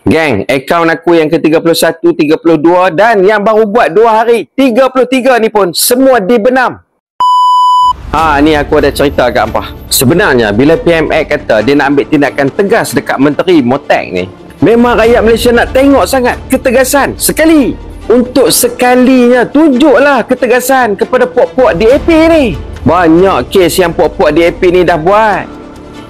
Gang, akaun aku yang ke-31, 32 dan yang baru buat 2 hari, 33 ni pun semua dibenam. Ni aku ada cerita kat hampa. Sebenarnya bila PMX kata dia nak ambil tindakan tegas dekat Menteri Motek ni, memang rakyat Malaysia nak tengok sangat ketegasan sekali. Untuk sekalinya tunjuklah ketegasan kepada puak-puak DAP ni. Banyak kes yang puak-puak DAP ni dah buat.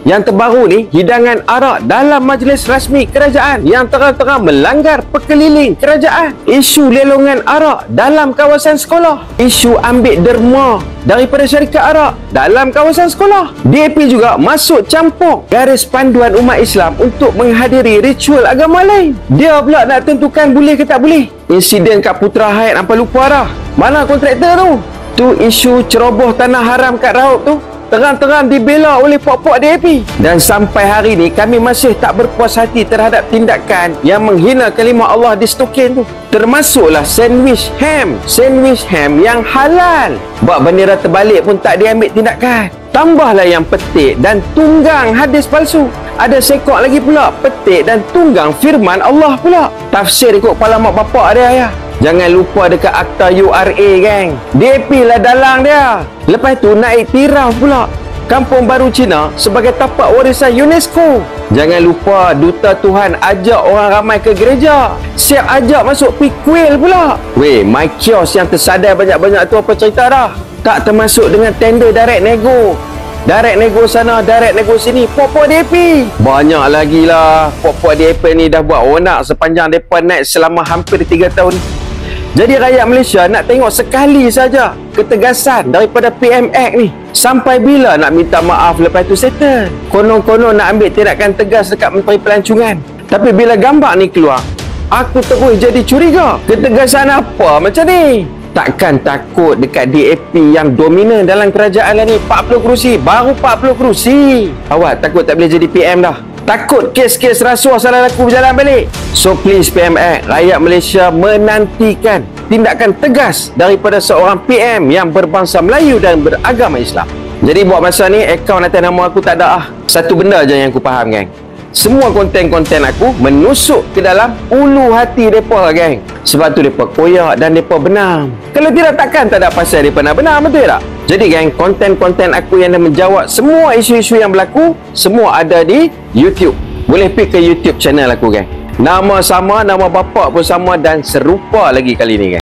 Yang terbaru ni, hidangan arak dalam majlis rasmi kerajaan yang terang-terang melanggar perkeliling kerajaan. Isu lelongan arak dalam kawasan sekolah. Isu ambil derma daripada syarikat arak dalam kawasan sekolah. DAP juga masuk campur garis panduan umat Islam untuk menghadiri ritual agama lain. Dia pula nak tentukan boleh ke tak boleh. Insiden kat Putra Hayat hampa lupa dah. Mana kontraktor tu? Tu isu ceroboh tanah haram kat Raub tu terang-terang dibela oleh puak-puak DAP. Dan sampai hari ni kami masih tak berpuas hati terhadap tindakan yang menghina kalimah Allah di Stoken tu. Termasuklah sandwich ham yang halal. Buat bendera terbalik pun tak diambil tindakan. Tambahlah yang petik dan tunggang hadis palsu. Ada sekok lagi pula petik dan tunggang firman Allah pula. Tafsir ikut kepala mak bapak dia ya. Jangan lupa dekat akta URA, gang. DAP lah dalang dia. Lepas tu naik tiraf pula Kampung Baru Cina sebagai tapak warisan UNESCO. Jangan lupa Duta Tuhan ajak orang ramai ke gereja. Siap ajak masuk Pikuil pula. Weh, my kios yang tersadai banyak-banyak tu apa cerita dah? Tak termasuk dengan tender direct nego. Direct nego sana, direct nego sini. Puak-puak DAP banyak lagi lah. Puak-puak DAP ni dah buat onak sepanjang mereka naik selama hampir 3 tahun. Jadi rakyat Malaysia nak tengok sekali saja ketegasan daripada PMX ni. Sampai bila nak minta maaf lepas tu settle? Konon-konon nak ambil tindakan tegas dekat Menteri Pelancongan. Tapi bila gambar ni keluar, aku terus jadi curiga. Ketegasan apa macam ni? Takkan takut dekat DAP yang dominan dalam kerajaan lah ni 40 kerusi, baru 40 kerusi. Awak takut tak boleh jadi PM dah? Takut kes-kes rasuah salah laku berjalan balik? So please PMX, rakyat Malaysia menantikan tindakan tegas daripada seorang PM yang berbangsa Melayu dan beragama Islam. Jadi buat masa ni, akaun atas nama aku tak ada Satu benda je yang aku faham, gang. Semua konten-konten aku menusuk ke dalam ulu hati mereka, gang. Sebab tu mereka koyak dan mereka benam. Kalau tidak, takkan tak ada pasal mereka nak benam, betul tak? Jadi, gang, konten-konten aku yang dah menjawab semua isu-isu yang berlaku, semua ada di YouTube. Boleh pergi ke YouTube channel aku, gang. Nama sama, nama bapak pun sama dan serupa lagi kali ni, gang.